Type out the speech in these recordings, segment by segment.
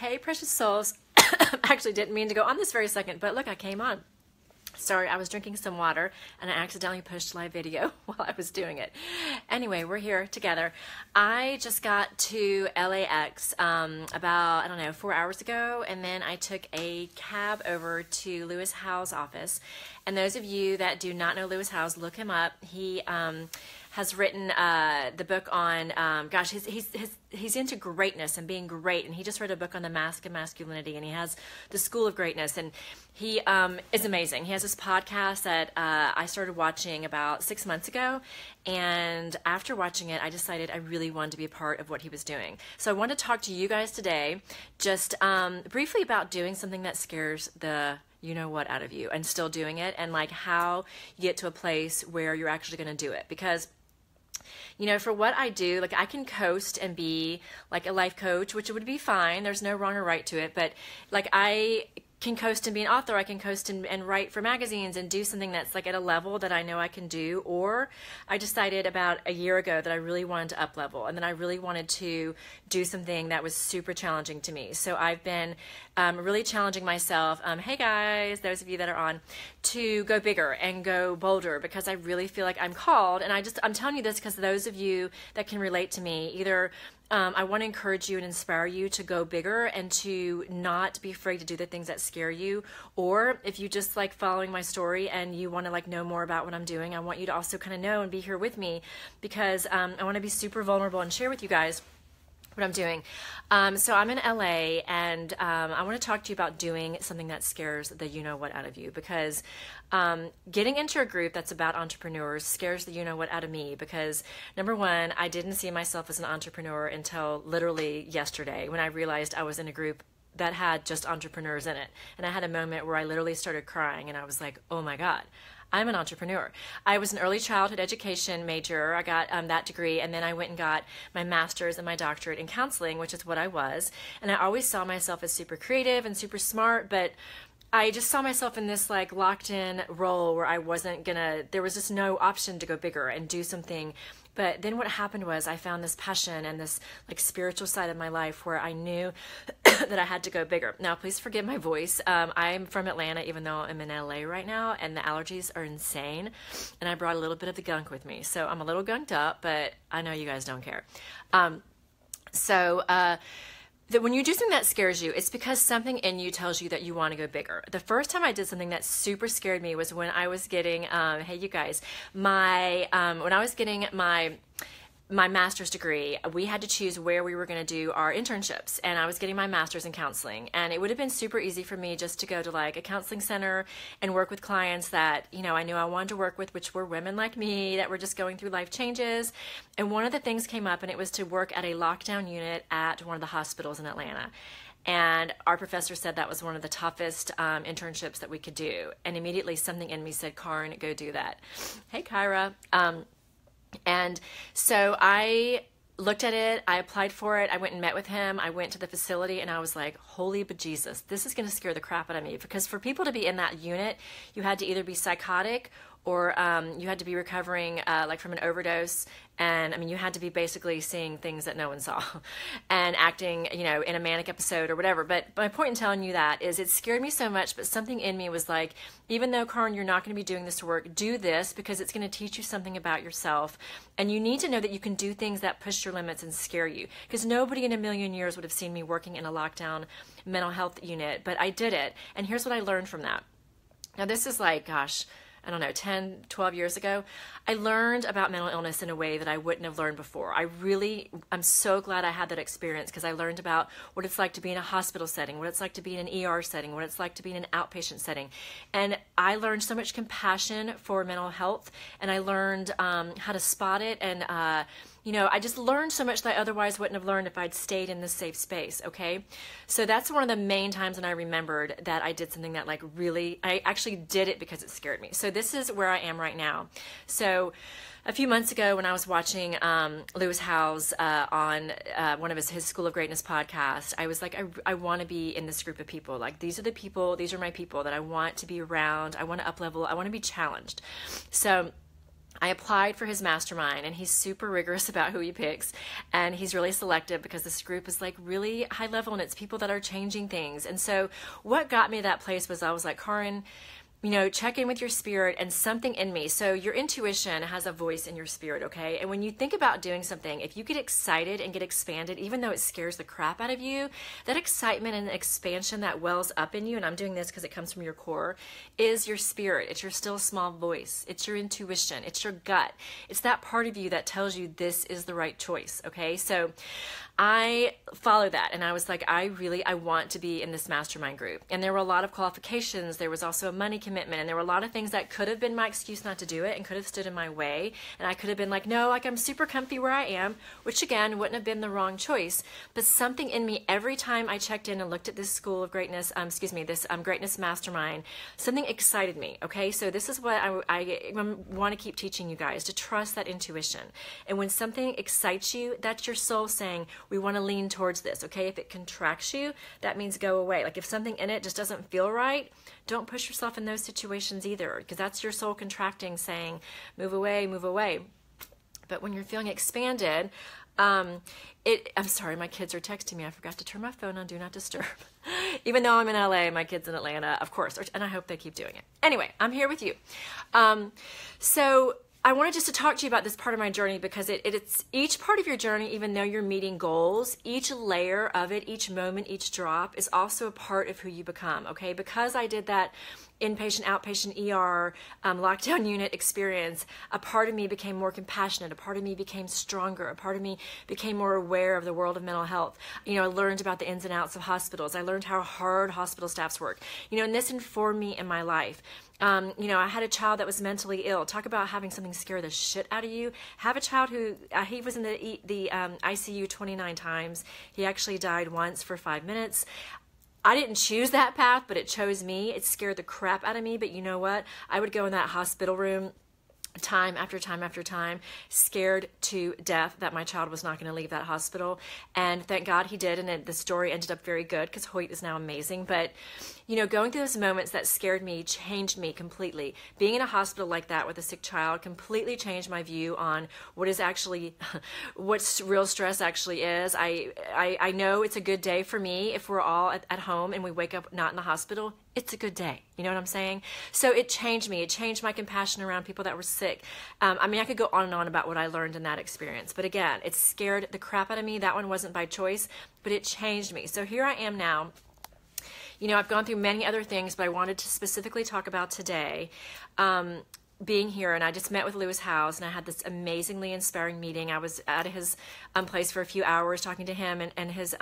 Hey, precious souls. Actually didn't mean to go on this very second, but look, I came on. Sorry, I was drinking some water and I accidentally pushed live video while I was doing it. Anyway, we're here together. I just got to LAX about, I don't know, 4 hours ago, and then I took a cab over to Lewis Howe's office. And those of you that do not know Lewis Howe, look him up. He has written the book on, gosh, he's into greatness and being great, and he just wrote a book on the mask of masculinity, and he has the School of Greatness, and he is amazing. He has this podcast that I started watching about 6 months ago, and after watching it, I decided I really wanted to be a part of what he was doing. So I want to talk to you guys today just briefly about doing something that scares the you-know-what out of you and still doing it, and like how you get to a place where you're actually going to do it. Because you know, for what I do, like I can coast and be like a life coach, which would be fine. There's no wrong or right to it. But like I can coast and be an author. I can coast and write for magazines and do something that's like at a level that I know I can do. Or I decided about a year ago that I really wanted to up level, and then I really wanted to do something that was super challenging to me. So I've been really challenging myself. Hey guys, those of you that are on, to go bigger and go bolder, because I really feel like I'm called. And I'm telling you this because those of you that can relate to me, either I want to encourage you and inspire you to go bigger and to not be afraid to do the things that scare you. Or if you just like following my story and you want to like know more about what I'm doing, I want you to also kind of know and be here with me, because I want to be super vulnerable and share with you guys what I'm doing. So I'm in LA, and I want to talk to you about doing something that scares the you-know-what out of you, because getting into a group that's about entrepreneurs scares the you-know-what out of me, because number one, I didn't see myself as an entrepreneur until literally yesterday, when I realized I was in a group that had just entrepreneurs in it. And I had a moment where I literally started crying, and I was like, oh my God, I'm an entrepreneur. I was an early childhood education major. I got that degree, and then I went and got my master's and my doctorate in counseling, which is what I was. And I always saw myself as super creative and super smart, but I just saw myself in this like locked in role where I wasn't gonna, there was just no option to go bigger and do something. But then what happened was I found this passion and this like spiritual side of my life where I knew that I had to go bigger. Now, please forgive my voice. I'm from Atlanta, even though I'm in LA right now, and the allergies are insane. And I brought a little bit of the gunk with me. So I'm a little gunked up, but I know you guys don't care. That when you do something that scares you, it's because something in you tells you that you want to go bigger. The first time I did something that super scared me was when I was getting, hey you guys, when I was getting my master's degree, we had to choose where we were going to do our internships, and I was getting my master's in counseling, and it would have been super easy for me just to go to like a counseling center and work with clients that, you know, I knew I wanted to work with, which were women like me that were just going through life changes. And one of the things came up, and it was to work at a lockdown unit at one of the hospitals in Atlanta. And our professor said that was one of the toughest internships that we could do. And immediately something in me said, Karin, go do that. Hey, Kyra. And so I looked at it, I applied for it, I went and met with him, I went to the facility, and I was like, holy bejesus, this is going to scare the crap out of me. Because for people to be in that unit, you had to either be psychotic or you had to be recovering like from an overdose. And I mean, you had to be basically seeing things that no one saw and acting, you know, in a manic episode or whatever. But my point in telling you that is it scared me so much, but something in me was like, even though, Karin, you're not going to be doing this work, do this, because it's going to teach you something about yourself. And you need to know that you can do things that push your limits and scare you, because nobody in a million years would have seen me working in a lockdown mental health unit, but I did it. And here's what I learned from that. Now, this is like, gosh, I don't know, 10, 12 years ago, I learned about mental illness in a way that I wouldn't have learned before. I'm so glad I had that experience, because I learned about what it's like to be in a hospital setting, what it's like to be in an ER setting, what it's like to be in an outpatient setting. And I learned so much compassion for mental health, and I learned how to spot it, and you know, I just learned so much that I otherwise wouldn't have learned if I'd stayed in this safe space, okay? So that's one of the main times when I remembered that I did something that like really, I actually did it because it scared me. So this is where I am right now. So a few months ago when I was watching Lewis Howe's on one of his School of Greatness podcast, I was like, I want to be in this group of people. Like, these are my people that I want to be around. I want to up level. I want to be challenged. So I applied for his mastermind, and he's super rigorous about who he picks, and he's really selective because this group is like really high level and it's people that are changing things. And so what got me to that place was I was like, Karin, you know, check in with your spirit and something in me. So your intuition has a voice in your spirit, okay? And when you think about doing something, if you get excited and get expanded, even though it scares the crap out of you, that excitement and expansion that wells up in you, and I'm doing this because it comes from your core, is your spirit. It's your still small voice. It's your intuition. It's your gut. It's that part of you that tells you this is the right choice, okay? So I follow that, and I was like, I want to be in this mastermind group. And there were a lot of qualifications. There was also a money commitment, and there were a lot of things that could have been my excuse not to do it and could have stood in my way. And I could have been like, no, like I'm super comfy where I am, which again wouldn't have been the wrong choice. But something in me, every time I checked in and looked at this school of greatness, this greatness mastermind, something excited me. Okay, so this is what I want to keep teaching you guys, to trust that intuition. And when something excites you, that's your soul saying, we want to lean towards this, okay? If it contracts you, that means go away. Like if something in it just doesn't feel right, don't push yourself in those situations either, because that's your soul contracting saying, move away, move away. But when you're feeling expanded, I'm sorry, my kids are texting me. I forgot to turn my phone on Do Not Disturb. Even though I'm in LA, my kids in Atlanta, of course, and I hope they keep doing it. Anyway, I'm here with you. So I wanted just to talk to you about this part of my journey because it's each part of your journey, even though you're meeting goals, each layer of it, each moment, each drop is also a part of who you become, okay? Because I did that inpatient, outpatient, ER, lockdown unit experience, a part of me became more compassionate, a part of me became stronger, a part of me became more aware of the world of mental health. You know, I learned about the ins and outs of hospitals. I learned how hard hospital staffs work. You know, and this informed me in my life. You know, I had a child that was mentally ill. Talk about having something scare the shit out of you. Have a child who, he was in the ICU 29 times. He actually died once for 5 minutes. I didn't choose that path, but it chose me. It scared the crap out of me. But you know what? I would go in that hospital room time after time after time, scared to death that my child was not going to leave that hospital. And thank God he did. And the story ended up very good because Hoyt is now amazing. But, you know, going through those moments that scared me changed me completely. Being in a hospital like that with a sick child completely changed my view on what is actually, what real stress actually is. I know it's a good day for me if we're all at home and we wake up not in the hospital. It's a good day. You know what I'm saying? So it changed me. It changed my compassion around people that were sick. I mean, I could go on and on about what I learned in that experience. But again, it scared the crap out of me. That one wasn't by choice, but it changed me. So here I am now. You know, I've gone through many other things, but I wanted to specifically talk about today. Being here, and I just met with Lewis Howes, and I had this amazingly inspiring meeting. I was at his place for a few hours talking to him and his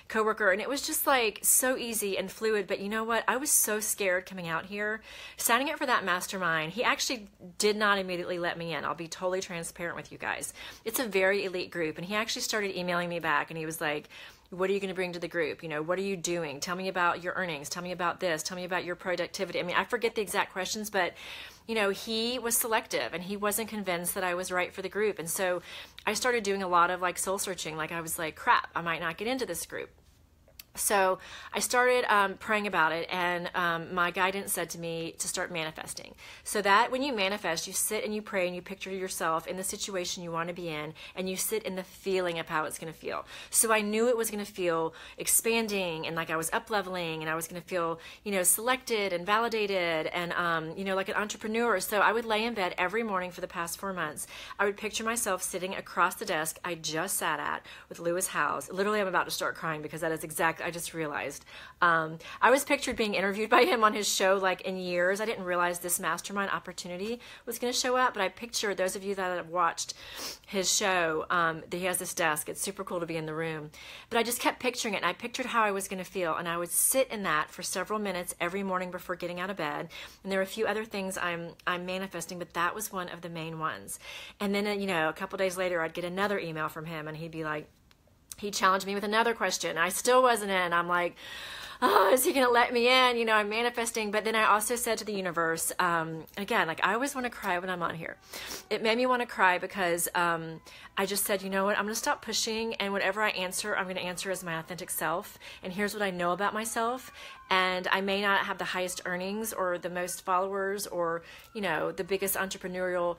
coworker, and it was just like so easy and fluid. But you know what? I was so scared coming out here, signing up for that mastermind. He actually did not immediately let me in. I'll be totally transparent with you guys. It's a very elite group, and he actually started emailing me back, and he was like, what are you going to bring to the group? You know, what are you doing? Tell me about your earnings. Tell me about this. Tell me about your productivity. I mean, I forget the exact questions, but, you know, he was selective and he wasn't convinced that I was right for the group. And so I started doing a lot of like soul searching. Like I was like, crap, I might not get into this group. So I started praying about it, and my guidance said to me to start manifesting. So that when you manifest, you sit and you pray and you picture yourself in the situation you want to be in, and you sit in the feeling of how it's going to feel. So I knew it was going to feel expanding, and like I was up-leveling, and I was going to feel, you know, selected and validated, and, you know, like an entrepreneur. So I would lay in bed every morning for the past 4 months. I would picture myself sitting across the desk I just sat at with Lewis Howes. Literally, I'm about to start crying because that is exactly, I just realized. I was pictured being interviewed by him on his show like in years. I didn't realize this mastermind opportunity was going to show up, but I pictured, those of you that have watched his show, that he has this desk. It's super cool to be in the room. But I just kept picturing it, and I pictured how I was going to feel, and I would sit in that for several minutes every morning before getting out of bed. And there are a few other things I'm manifesting, but that was one of the main ones. And then, you know, a couple days later, I'd get another email from him, and he'd be like, he challenged me with another question. I still wasn't in. I'm like, oh, is he going to let me in? You know, I'm manifesting. But then I also said to the universe, again, like I always want to cry when I'm on here. It made me want to cry because I just said, you know what, I'm going to stop pushing, and whatever I answer, I'm going to answer as my authentic self. And here's what I know about myself. And I may not have the highest earnings or the most followers or, you know, the biggest entrepreneurial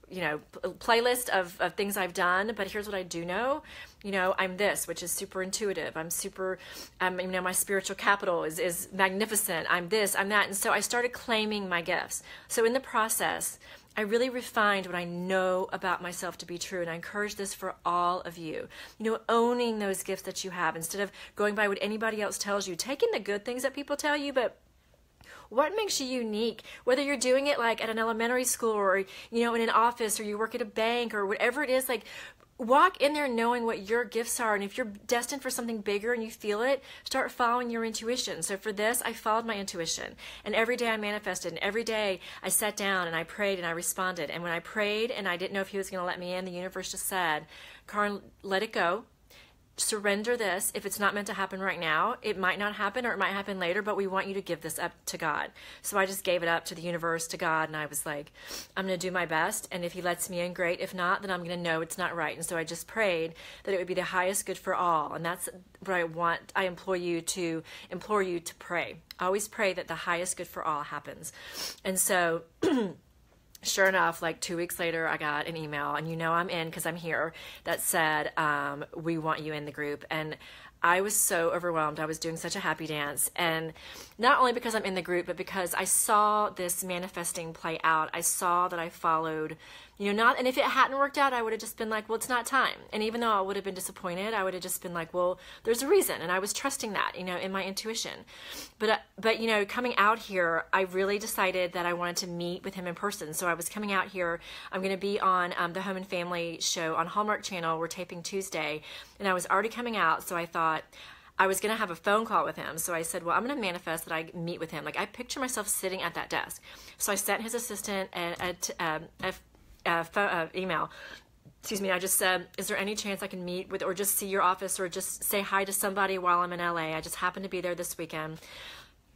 you know, playlist of things I've done, but here's what I do know. You know, I'm this, which is super intuitive. I'm super, you know, my spiritual capital is magnificent. I'm this, I'm that. And so I started claiming my gifts. So in the process, I really refined what I know about myself to be true. And I encourage this for all of you, you know, owning those gifts that you have instead of going by what anybody else tells you, taking the good things that people tell you, but what makes you unique? Whether you're doing it like at an elementary school or, you know, in an office, or you work at a bank or whatever it is, like walk in there knowing what your gifts are. And if you're destined for something bigger and you feel it, start following your intuition. So for this, I followed my intuition, and every day I manifested, and every day I sat down and I prayed and I responded. And when I prayed and I didn't know if he was going to let me in, the universe just said, Karin, let it go. Surrender this. If it's not meant to happen right now, it might not happen, or it might happen later, but we want you to give this up to God. So I just gave it up to the universe, to God, and I was like, I'm going to do my best, and if he lets me in, great. If not, then I'm going to know it's not right. And so I just prayed that it would be the highest good for all, and that's what I want. I implore you to pray. Always pray that the highest good for all happens. And so sure enough, like 2 weeks later, I got an email, and you know I'm in because I'm here, that said, we want you in the group. And I was so overwhelmed. I was doing such a happy dance. And not only because I'm in the group, but because I saw this manifesting play out. I saw that I followed, you know, and if it hadn't worked out, I would have just been like, well, it's not time. And even though I would have been disappointed, I would have just been like, well, there's a reason. And I was trusting that, you know, in my intuition. But you know, coming out here, I really decided that I wanted to meet with him in person. So I was coming out here. I'm going to be on the Home and Family show on Hallmark Channel. We're taping Tuesday. And I was already coming out. So I thought I was going to have a phone call with him. So I said, well, I'm going to manifest that I meet with him. Like, I picture myself sitting at that desk. So I sent his assistant email. Excuse me. I just said, is there any chance I can meet with, or just see your office, or just say hi to somebody while I'm in LA? I just happened to be there this weekend.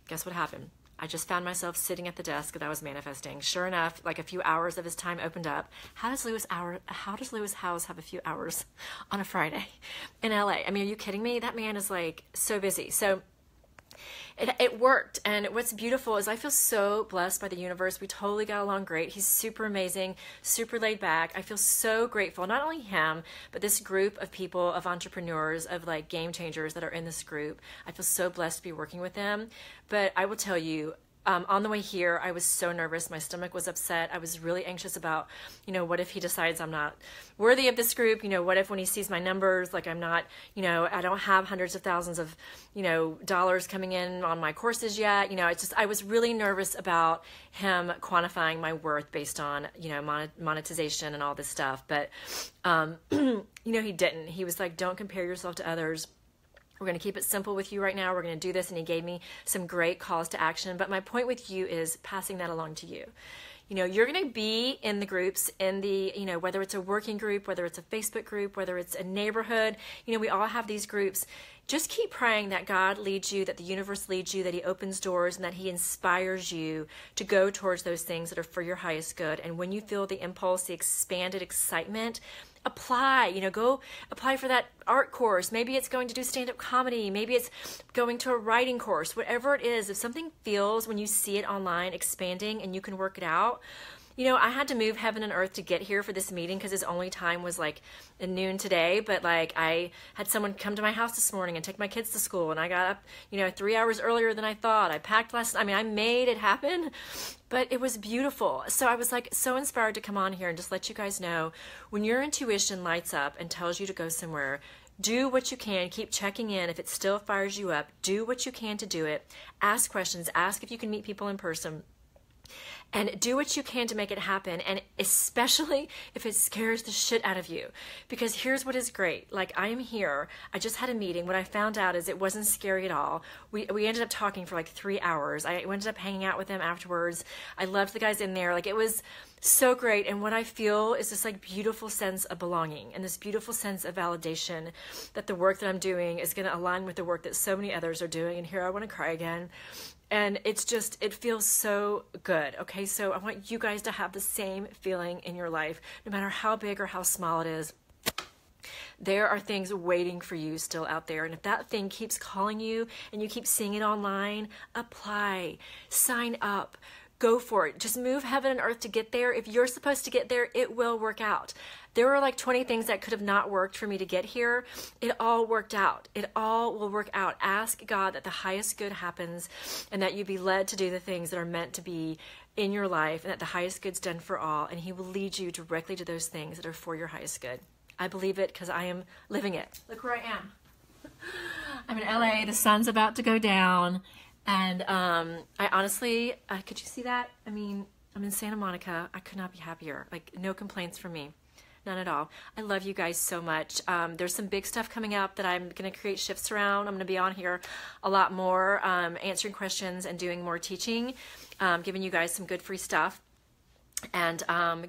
Guess what happened? I just found myself sitting at the desk that I was manifesting. Sure enough, like a few hours of his time opened up. How does Lewis Howes have a few hours on a Friday in LA? I mean, are you kidding me? That man is like so busy. So it worked. And what's beautiful is I feel so blessed by the universe. We totally got along great. He's super amazing, super laid back. I feel so grateful, not only him, but this group of people, of entrepreneurs, of like game changers that are in this group. I feel so blessed to be working with them. But I will tell you, on the way here, I was so nervous. My stomach was upset. I was really anxious about, you know, what if he decides I'm not worthy of this group? You know, what if when he sees my numbers, like I'm not, you know, I don't have hundreds of thousands of, you know, dollars coming in on my courses yet. You know, it's just, I was really nervous about him quantifying my worth based on, you know, monetization and all this stuff. But, you know, he didn't. He was like, don't compare yourself to others. We're going to keep it simple with you right now. We're going to do this. And he gave me some great calls to action. But my point with you is passing that along to you. You know, you're going to be in the groups, in the, you know, whether it's a working group, whether it's a Facebook group, whether it's a neighborhood, you know, we all have these groups. Just keep praying that God leads you, that the universe leads you, that he opens doors, and that he inspires you to go towards those things that are for your highest good. And when you feel the impulse, the expanded excitement, apply, you know, go apply for that art course. Maybe it's going to do stand-up comedy. Maybe it's going to a writing course, whatever it is. If something feels, when you see it online, expanding and you can work it out. You know, I had to move heaven and earth to get here for this meeting because his only time was like at noon today. But like I had someone come to my house this morning and take my kids to school. And I got up, you know, 3 hours earlier than I thought. I packed last night. I mean, I made it happen, but it was beautiful. So I was like so inspired to come on here and just let you guys know, when your intuition lights up and tells you to go somewhere, do what you can. Keep checking in. If it still fires you up, do what you can to do it. Ask questions. Ask if you can meet people in person. And do what you can to make it happen, and especially if it scares the shit out of you. Because here's what is great. Like, I am here. I just had a meeting. What I found out is it wasn't scary at all. We ended up talking for like 3 hours. I ended up hanging out with them afterwards. I loved the guys in there. Like, it was so great. And what I feel is this like beautiful sense of belonging and this beautiful sense of validation that the work that I'm doing is going to align with the work that so many others are doing. And here I want to cry again. And it's just, it feels so good. Okay, so I want you guys to have the same feeling in your life, no matter how big or how small it is. There are things waiting for you still out there. And if that thing keeps calling you and you keep seeing it online, apply, sign up, go for it. Just move heaven and earth to get there. If you're supposed to get there, it will work out. There were like 20 things that could have not worked for me to get here. It all worked out. It all will work out. Ask God that the highest good happens and that you be led to do the things that are meant to be in your life, and that the highest good's done for all, and he will lead you directly to those things that are for your highest good. I believe it because I am living it. Look where I am. I'm in LA. The sun's about to go down. And I honestly, could you see that? I mean, I'm in Santa Monica. I could not be happier. Like, no complaints from me. None at all. I love you guys so much. There's some big stuff coming up that I'm going to create shifts around. I'm going to be on here a lot more, answering questions and doing more teaching, giving you guys some good free stuff. And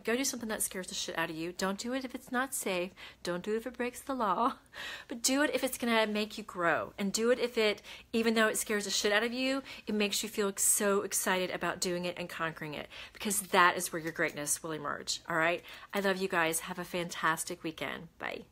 go do something that scares the shit out of you. Don't do it if it's not safe. Don't do it if it breaks the law. But do it if it's going to make you grow. And do it if it, even though it scares the shit out of you, it makes you feel so excited about doing it and conquering it. Because that is where your greatness will emerge. All right? I love you guys. Have a fantastic weekend. Bye.